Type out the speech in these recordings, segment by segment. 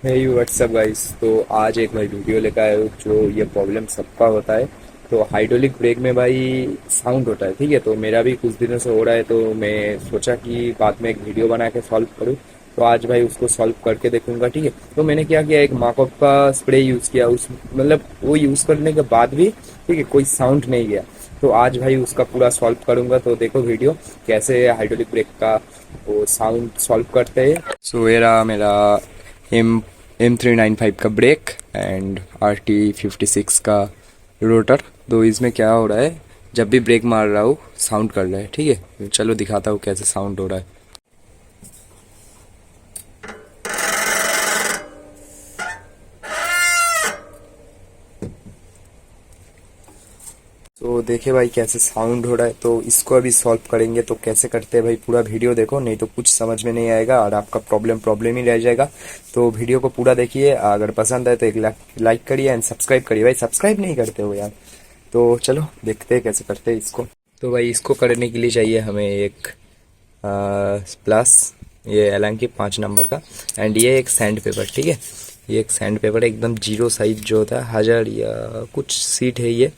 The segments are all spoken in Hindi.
हे व्हाट्सअप गाइस। तो आज एक भाई वीडियो लेकर आया हूँ। जो ये प्रॉब्लम सबका होता है, तो हाइड्रोलिक ब्रेक में भाई साउंड होता है। ठीक है, तो मेरा भी कुछ दिनों से हो रहा है, तो मैं सोचा कि बाद में एक वीडियो बना के सॉल्व करूँ। तो आज भाई उसको सॉल्व करके देखूंगा। ठीक है, तो मैंने क्या किया, एक मार्कअप का स्प्रे यूज़ किया। उस मतलब वो यूज़ करने के बाद भी ठीक है कोई साउंड नहीं गया। तो आज भाई उसका पूरा सॉल्व करूंगा। तो देखो वीडियो कैसे हाइड्रोलिक ब्रेक का वो साउंड सॉल्व करते हैं। सो ये रहा मेरा M395 का ब्रेक एंड RT56 का रोटर। तो इसमें क्या हो रहा है, जब भी ब्रेक मार रहा हूँ साउंड कर रहा है। ठीक है, चलो दिखाता हूँ कैसे साउंड हो रहा है। तो देखिए भाई कैसे साउंड हो रहा है। तो इसको अभी सॉल्व करेंगे। तो कैसे करते हैं भाई, पूरा वीडियो देखो, नहीं तो कुछ समझ में नहीं आएगा और आपका प्रॉब्लम ही रह जाएगा। तो वीडियो को पूरा देखिए, अगर पसंद आए तो एक लाइक करिए एंड सब्सक्राइब करिए। भाई सब्सक्राइब नहीं करते हो यार। तो चलो देखते हैं कैसे करते हैं इसको। तो भाई इसको करने के लिए चाहिए हमें एक प्लस, ये एलन की 5 नंबर का, एंड ये एक सैंड पेपर। ठीक है, ये एक सैंड पेपर है, एकदम जीरो साइज जो होता है, 1000 या कुछ सीट है ये।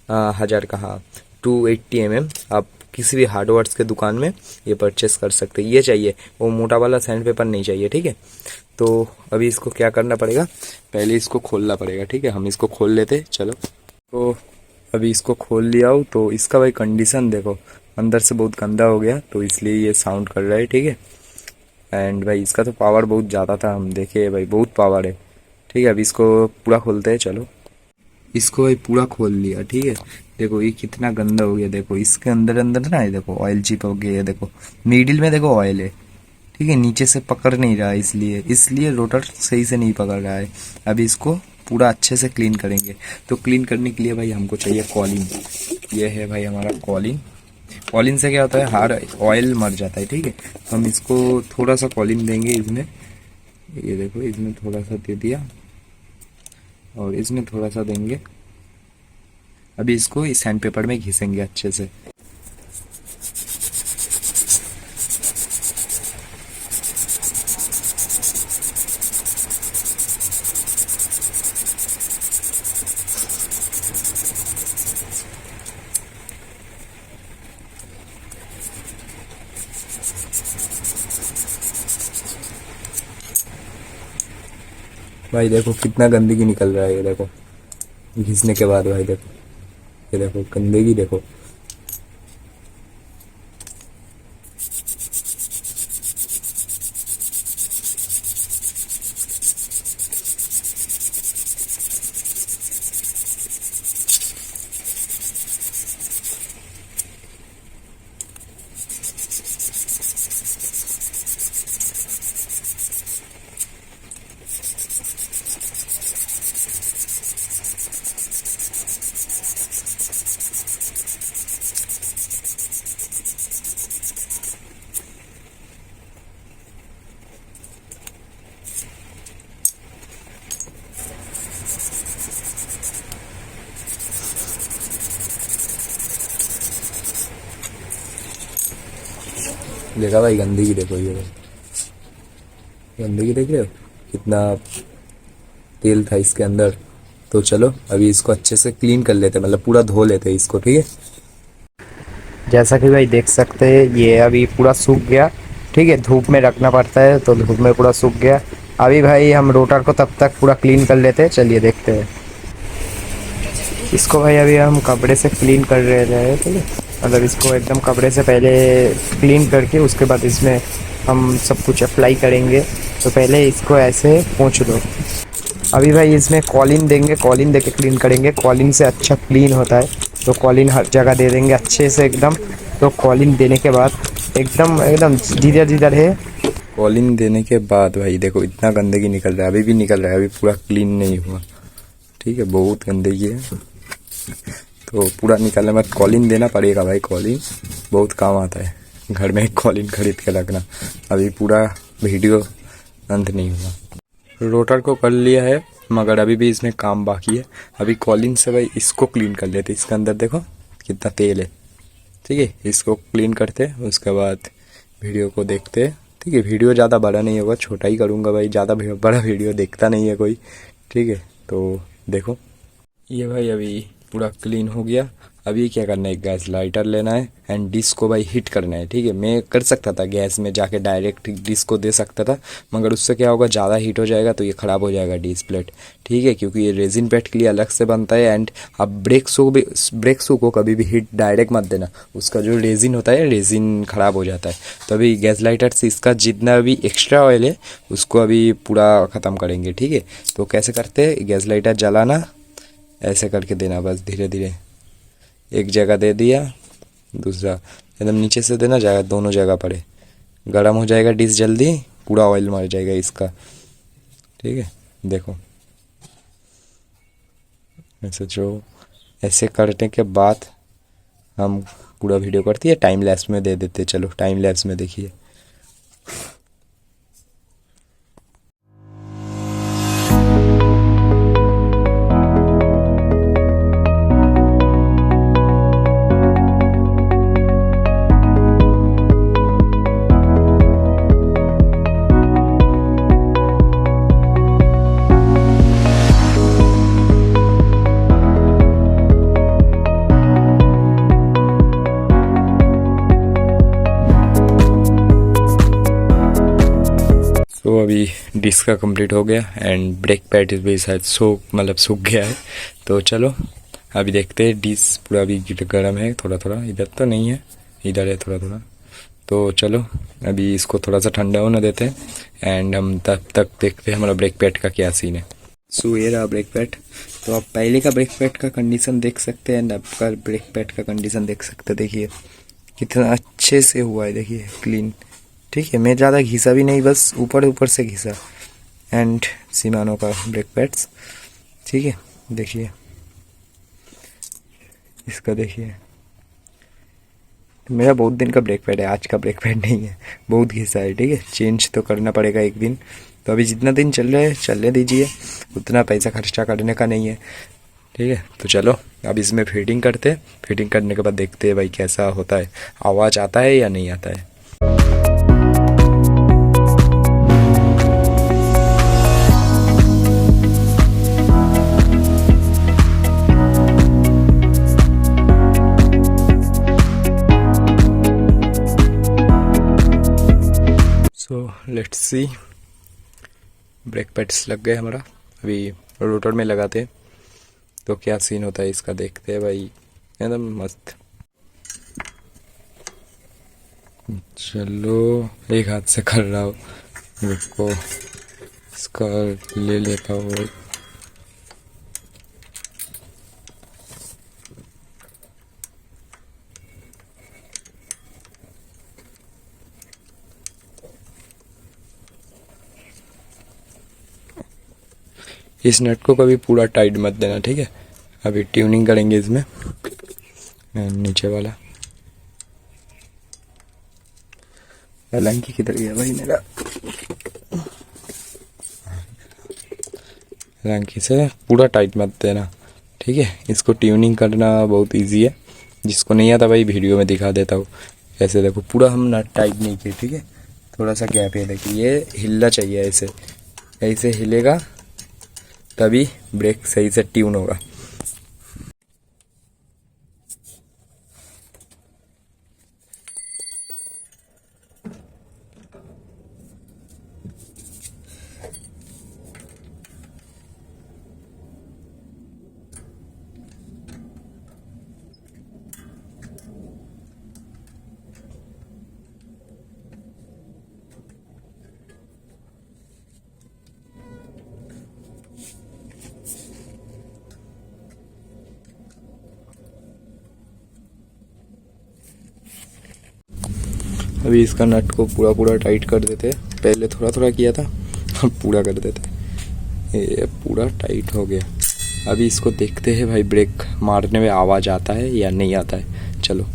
1000 का, हाँ, 280 mm। आप किसी भी हार्डवेयर्स के दुकान में ये परचेस कर सकते हैं। ये चाहिए, वो मोटा वाला सैंड पेपर नहीं चाहिए। ठीक है, तो अभी इसको क्या करना पड़ेगा, पहले इसको खोलना पड़ेगा। ठीक है, हम इसको खोल लेते चलो। तो अभी इसको खोल लिया हूँ। तो इसका भाई कंडीशन देखो, अंदर से बहुत गंदा हो गया, तो इसलिए ये साउंड कर रहा है। ठीक है, एंड भाई इसका तो पावर बहुत ज़्यादा था, हम देखे भाई बहुत पावर है। ठीक है, अभी इसको पूरा खोलते हैं चलो। इसको भाई पूरा खोल लिया। ठीक है, देखो ये कितना गंदा हो गया। देखो इसके अंदर अंदर ना, ये देखो ऑयल चिपक गया है। देखो नीडल में देखो ऑयल है। ठीक है, नीचे से पकड़ नहीं रहा है, इसलिए इसलिए रोटर सही से नहीं पकड़ रहा है। अभी इसको पूरा अच्छे से क्लीन करेंगे। तो क्लीन करने के लिए भाई हमको चाहिए कॉलिन। ये है भाई हमारा कॉलिन। कॉलिन से क्या होता है, हार्ड ऑयल मर जाता है। ठीक है, तो हम इसको थोड़ा सा कॉलिन देंगे इसमें। ये देखो इसमें थोड़ा सा दे दिया और इसमें थोड़ा सा देंगे। अभी इसको इस सैंड पेपर में घिसेंगे अच्छे से। भाई देखो कितना गंदगी निकल रहा है, ये देखो घिसने के बाद। भाई देखो, ये देखो गंदगी देखो। देखा भाई गंदगी देखो, ये देखो गंदगी देख रहे हो, कितना तेल था इसके अंदर। तो चलो अभी इसको अच्छे से क्लीन कर लेते हैं, मतलब पूरा धो लेते हैं इसको। ठीक है, जैसा कि भाई देख सकते हैं ये अभी पूरा सूख गया। ठीक है, धूप में रखना पड़ता है, तो धूप में पूरा सूख गया। अभी भाई हम रोटर को तब तक पूरा क्लीन कर लेते हैं, चलिए देखते हैं। इसको भाई अभी हम कपड़े से क्लीन कर रहे हैं। ठीक है, मतलब इसको एकदम कपड़े से पहले क्लीन करके उसके बाद इसमें हम सब कुछ अप्लाई करेंगे। तो पहले इसको ऐसे पोंछ दो। अभी भाई इसमें कॉलिन देंगे, कॉलिन देके क्लीन करेंगे। कॉलिन से अच्छा क्लीन होता है, तो कॉलिन हर जगह दे देंगे अच्छे से एकदम। तो कॉलिन देने के बाद एकदम एकदम जिधर जिधर है, कॉलिन देने के बाद भाई देखो इतना गंदगी निकल रहा है, अभी भी निकल रहा है, अभी पूरा क्लीन नहीं हुआ। ठीक है, बहुत गंदगी है, तो पूरा निकालने में कॉलिन देना पड़ेगा भाई। कॉलिन बहुत काम आता है, घर में कॉलिन खरीद के रखना। अभी पूरा वीडियो अंत नहीं हुआ। रोटर को कर लिया है, मगर अभी भी इसमें काम बाकी है। अभी कॉलिन से भाई इसको क्लीन कर लेते। इसके अंदर देखो कितना तेल है। ठीक है, इसको क्लीन करते उसके बाद वीडियो को देखते। ठीक है। वीडियो ज़्यादा बड़ा नहीं होगा, छोटा ही करूँगा भाई, ज़्यादा बड़ा वीडियो देखता नहीं है कोई। ठीक है, तो देखो ये भाई अभी पूरा क्लीन हो गया। अभी क्या करना है, गैस लाइटर लेना है एंड डिश को भाई हीट करना है। ठीक है, मैं कर सकता था गैस में जाके डायरेक्ट डिश को दे सकता था, मगर उससे क्या होगा, ज़्यादा हीट हो जाएगा तो ये ख़राब हो जाएगा डिश प्लेट। ठीक है, क्योंकि ये रेजिन पैड के लिए अलग से बनता है। एंड आप ब्रेक शू को कभी भी हीट डायरेक्ट मत देना, उसका जो रेजिन होता है रेजिन ख़राब हो जाता है। तो अभी गैस लाइटर से इसका जितना भी एक्स्ट्रा ऑयल है उसको अभी पूरा ख़त्म करेंगे। ठीक है, तो कैसे करते हैं, गैस लाइटर जलाना, ऐसे करके देना बस, धीरे धीरे एक जगह दे दिया, दूसरा एकदम नीचे से देना, जाएगा दोनों जगह पड़े, गर्म हो जाएगा डिश जल्दी, पूरा ऑयल मर जाएगा इसका। ठीक है, देखो ऐसे जो ऐसे करने के बाद हम पूरा वीडियो करती है, टाइम लैप्स में दे देते। चलो टाइम लैप्स में देखिए। तो अभी डिश का कंप्लीट हो गया एंड ब्रेक पैड भी शायद सूख गया है। तो चलो अभी देखते हैं, डिश पूरा अभी गर्म है, थोड़ा थोड़ा, इधर तो नहीं है, इधर है थोड़ा थोड़ा। तो चलो अभी इसको थोड़ा सा ठंडा होने देते हैं एंड हम तब तक देखते हैं हमारा ब्रेक पैड का क्या सीन है। सो ये रहा ब्रेक पैड। तो आप पहले का ब्रेक पैड का कंडीशन देख सकते हैं एंड आपका ब्रेक पैड का कंडीशन देख सकते हैं। देखिए कितना अच्छे से हुआ है, देखिए क्लीन। ठीक है, मैं ज़्यादा घिसा भी नहीं, बस ऊपर ऊपर से घिसा। एंड सिमानो का ब्रेक पैड्स। ठीक है, देखिए इसका, देखिए मेरा बहुत दिन का ब्रेक पैड है, आज का ब्रेक पैड नहीं है, बहुत घिसा है। ठीक है, चेंज तो करना पड़ेगा एक दिन। तो अभी जितना दिन चल रहा है चलने दीजिए, उतना पैसा खर्चा करने का नहीं है। ठीक है, तो चलो अब इसमें फिटिंग करते हैं। फिटिंग करने के बाद देखते हैं भाई कैसा होता है, आवाज़ आता है या नहीं आता है। So let's see, brake pads लग गए हमारा, अभी रोटर में लगाते हैं तो क्या सीन होता है इसका, देखते हैं भाई, एकदम मस्त। चलो एक हाथ से कर रहा हूँ, रुको इसका ले लेता हूँ। इस नट को कभी पूरा टाइट मत देना। ठीक है, अभी ट्यूनिंग करेंगे इसमें। नीचे वाला हालांकि किधर गया भाई मेरा, हालांकि से पूरा टाइट मत देना। ठीक है, इसको ट्यूनिंग करना बहुत इजी है, जिसको नहीं आता भाई वीडियो में दिखा देता हूँ। ऐसे देखो पूरा हम नट टाइट नहीं किए। ठीक है, थोड़ा सा गैप है, देखिए ये हिलना चाहिए, ऐसे ऐसे हिलेगा तभी ब्रेक सही से ट्यून होगा। अभी इसका नट को पूरा पूरा टाइट कर देते हैं, पहले थोड़ा थोड़ा किया था, अब पूरा कर देते। ये पूरा टाइट हो गया। अभी इसको देखते हैं भाई ब्रेक मारने में आवाज़ आता है या नहीं आता है। चलो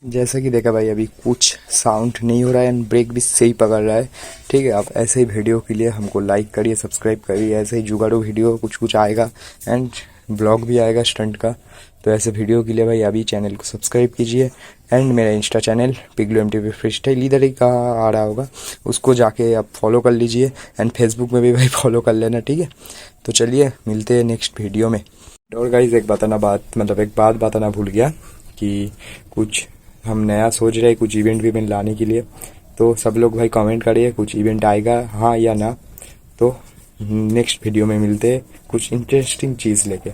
जैसा कि देखा भाई, अभी कुछ साउंड नहीं हो रहा है एंड ब्रेक भी सही पकड़ रहा है। ठीक है, आप ऐसे ही वीडियो के लिए हमको लाइक करिए, सब्सक्राइब करिए, ऐसे ही जुगाड़ू वीडियो कुछ कुछ आएगा एंड ब्लॉग भी आएगा स्टंट का। तो ऐसे वीडियो के लिए भाई अभी चैनल को सब्सक्राइब कीजिए एंड मेरा इंस्टा चैनल पिगलू MTV फ्री स्टाइल इधर ही का आ रहा होगा, उसको जाके आप फॉलो कर लीजिए एंड फेसबुक में भी भाई फॉलो कर लेना। ठीक है, तो चलिए मिलते हैं नेक्स्ट वीडियो में। और गाइज एक बात बताना भूल गया कि कुछ हम नया सोच रहे हैं कुछ इवेंट लाने के लिए। तो सब लोग भाई कमेंट करिए कुछ इवेंट आएगा हाँ या ना। तो नेक्स्ट वीडियो में मिलते हैं कुछ इंटरेस्टिंग चीज़ लेके।